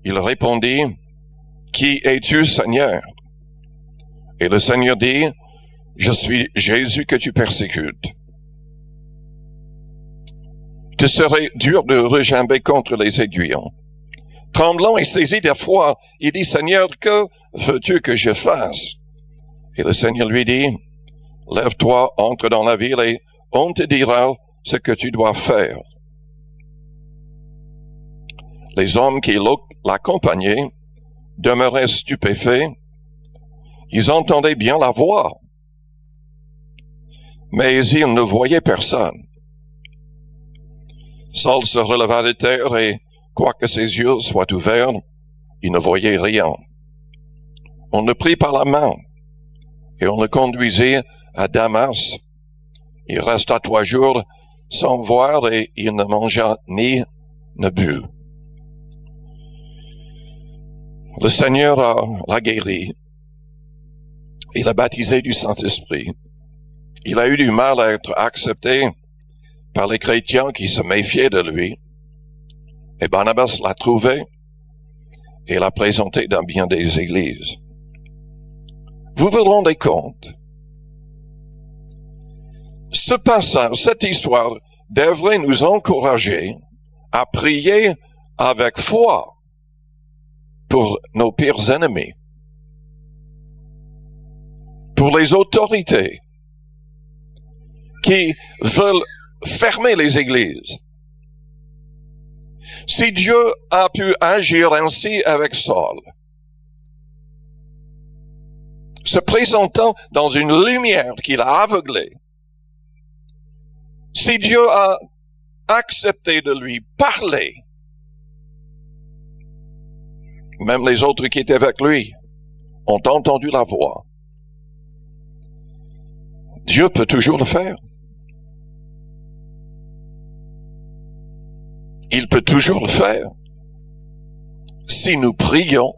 Il répondit, « Qui es-tu, Seigneur? » Et le Seigneur dit, « Je suis Jésus que tu persécutes. » Tu serais dur de regimber contre les aiguillons. Tremblant et saisi d'effroi, il dit, « Seigneur, que veux-tu que je fasse? » Et le Seigneur lui dit, « Lève-toi, entre dans la ville et on te dira ce que tu dois faire. » Les hommes qui l'accompagnaient demeuraient stupéfaits. Ils entendaient bien la voix, mais ils ne voyaient personne. Saul se releva de terre et, quoique ses yeux soient ouverts, il ne voyait rien. On le prit par la main et on le conduisit à Damas. Il resta 3 jours sans voir et il ne mangea ni ne but. Le Seigneur l'a guéri. Il l'a baptisé du Saint-Esprit. Il a eu du mal à être accepté par les chrétiens qui se méfiaient de lui. Et Barnabas l'a trouvé et l'a présenté dans bien des églises. Vous vous rendez compte? Ce passage, cette histoire, devrait nous encourager à prier avec foi pour nos pires ennemis, pour les autorités qui veulent fermer les églises. Si Dieu a pu agir ainsi avec Saul, se présentant dans une lumière qu'il a aveuglée, si Dieu a accepté de lui parler, même les autres qui étaient avec lui ont entendu la voix. Dieu peut toujours le faire. Il peut toujours le faire. Si nous prions,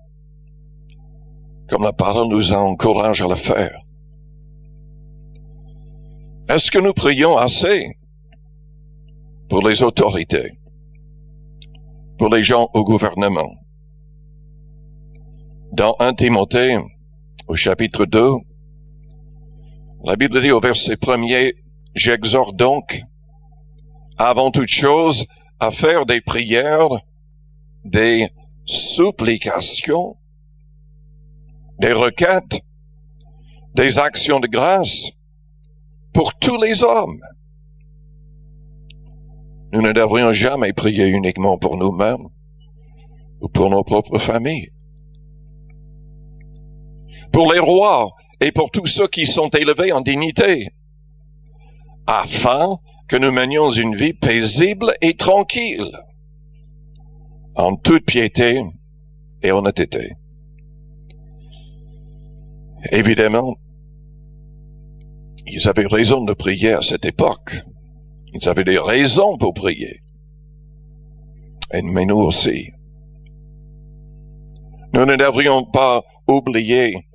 comme la parole nous encourage à le faire. Est-ce que nous prions assez pour les autorités, pour les gens au gouvernement? Dans 1 Timothée, au chapitre 2, la Bible dit au verset 1er, « J'exhorte donc, avant toute chose, à faire des prières, des supplications, des requêtes, des actions de grâce pour tous les hommes. » Nous ne devrions jamais prier uniquement pour nous-mêmes ou pour nos propres familles. Pour les rois et pour tous ceux qui sont élevés en dignité, afin que nous menions une vie paisible et tranquille, en toute piété et honnêteté. Évidemment, ils avaient raison de prier à cette époque. Ils avaient des raisons pour prier. Mais nous aussi. Nous ne devrions pas oublier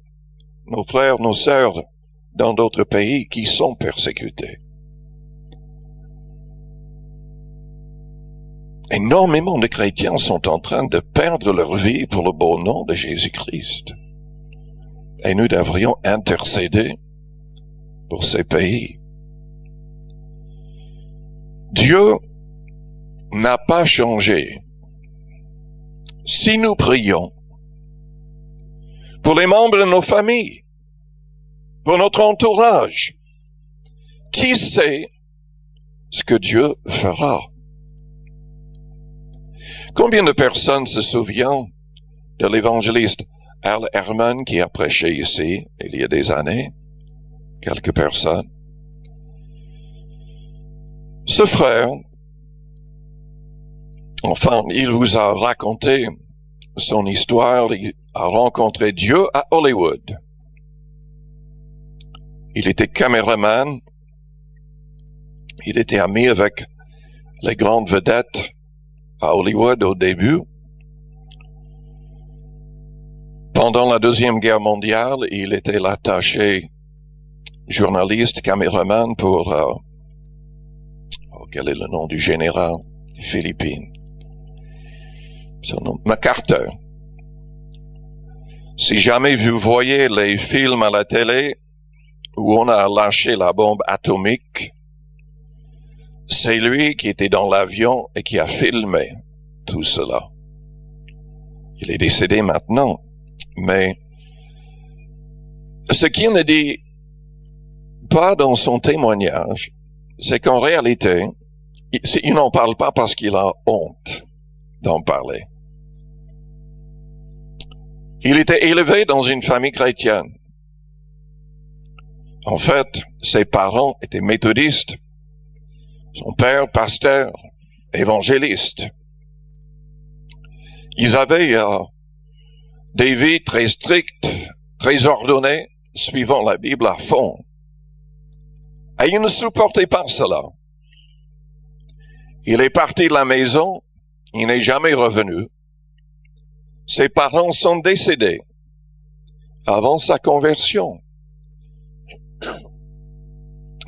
nos frères, nos sœurs dans d'autres pays qui sont persécutés. Énormément de chrétiens sont en train de perdre leur vie pour le beau nom de Jésus-Christ. Et nous devrions intercéder pour ces pays. Dieu n'a pas changé. Si nous prions pour les membres de nos familles, pour notre entourage, qui sait ce que Dieu fera? Combien de personnes se souviennent de l'évangéliste Al Herman qui a prêché ici il y a des années? Quelques personnes. Ce frère, enfin, il vous a raconté son histoire. Il a rencontré Dieu à Hollywood. Il était caméraman. Il était ami avec les grandes vedettes à Hollywood au début. Pendant la Deuxième Guerre mondiale, il était l'attaché journaliste, caméraman pour... quel est le nom du général des Philippines? son nom, MacArthur. Si jamais vous voyez les films à la télé où on a lâché la bombe atomique, c'est lui qui était dans l'avion et qui a filmé tout cela. Il est décédé maintenant, mais ce qu'il ne dit pas dans son témoignage, c'est qu'en réalité, il n'en parle pas parce qu'il a honte d'en parler. Il était élevé dans une famille chrétienne. En fait, ses parents étaient méthodistes, son père pasteur, évangéliste. Ils avaient des vies très strictes, très ordonnées, suivant la Bible à fond. Et il ne supportait pas cela. Il est parti de la maison, il n'est jamais revenu. Ses parents sont décédés avant sa conversion.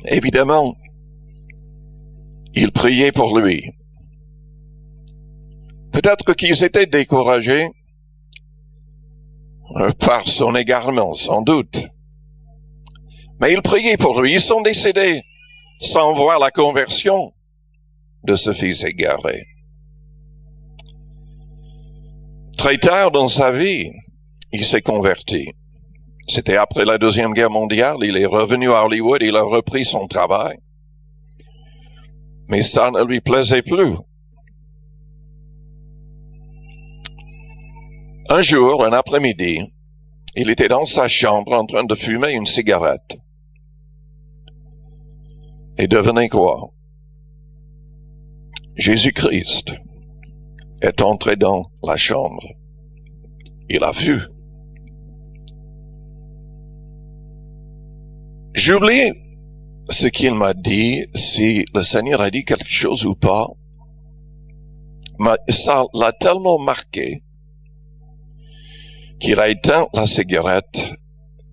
Évidemment, il priait pour lui. Peut-être qu'ils étaient découragés par son égarement, sans doute. Mais il priait pour lui. Ils sont décédés sans voir la conversion de ce fils égaré. Très tard dans sa vie, il s'est converti. C'était après la Deuxième Guerre mondiale. Il est revenu à Hollywood, il a repris son travail. Mais ça ne lui plaisait plus. Un jour, un après-midi, il était dans sa chambre en train de fumer une cigarette. Et devinez quoi? Jésus-Christ est entré dans la chambre. Il a vu. J'oublie ce qu'il m'a dit, si le Seigneur a dit quelque chose ou pas. Mais ça l'a tellement marqué qu'il a éteint la cigarette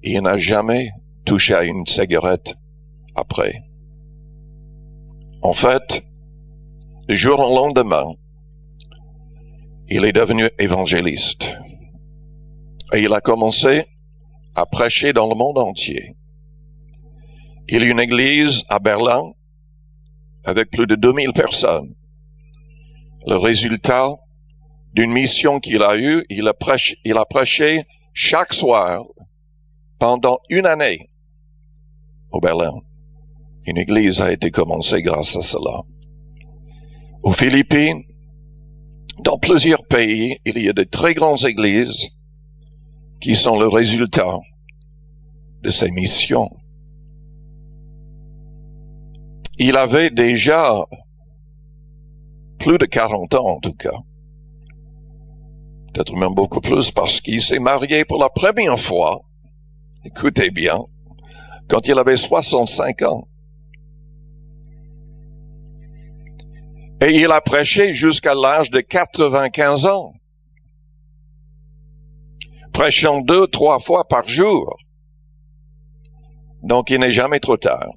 et il n'a jamais touché à une cigarette après. En fait, du jour au lendemain, il est devenu évangéliste. Et il a commencé à prêcher dans le monde entier. Il y a une église à Berlin avec plus de 2000 personnes. Le résultat d'une mission qu'il a eue, il a prêché chaque soir pendant une année au Berlin. Une église a été commencée grâce à cela. Aux Philippines, dans plusieurs pays, il y a de très grandes églises qui sont le résultat de ces missions. Il avait déjà plus de 40 ans en tout cas. Peut-être même beaucoup plus parce qu'il s'est marié pour la première fois, écoutez bien, quand il avait 65 ans. Et il a prêché jusqu'à l'âge de 95 ans. Prêchant 2-3 fois par jour. Donc il n'est jamais trop tard.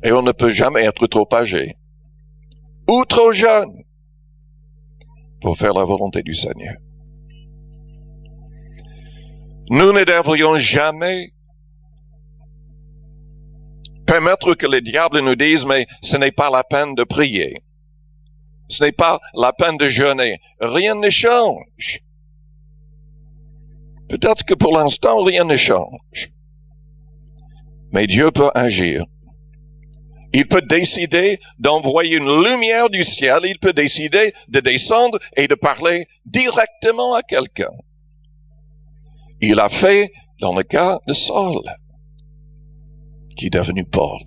Et on ne peut jamais être trop âgé. Ou trop jeune. Pour faire la volonté du Seigneur. Nous ne devrions jamais permettre que le diable nous dise, mais ce n'est pas la peine de prier. Ce n'est pas la peine de jeûner. Rien ne change. Peut-être que pour l'instant, rien ne change. Mais Dieu peut agir. Il peut décider d'envoyer une lumière du ciel. Il peut décider de descendre et de parler directement à quelqu'un. Il a fait dans le cas de Saul, qui est devenu Paul.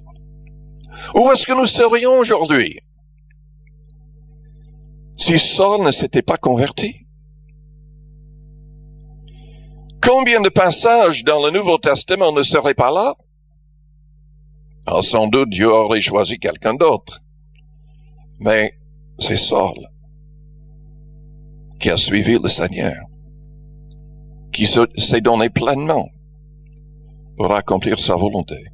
Où est-ce que nous serions aujourd'hui si Saul ne s'était pas converti? Combien de passages dans le Nouveau Testament ne seraient pas là? Alors, sans doute, Dieu aurait choisi quelqu'un d'autre. Mais c'est Saul qui a suivi le Seigneur, qui s'est donné pleinement pour accomplir sa volonté.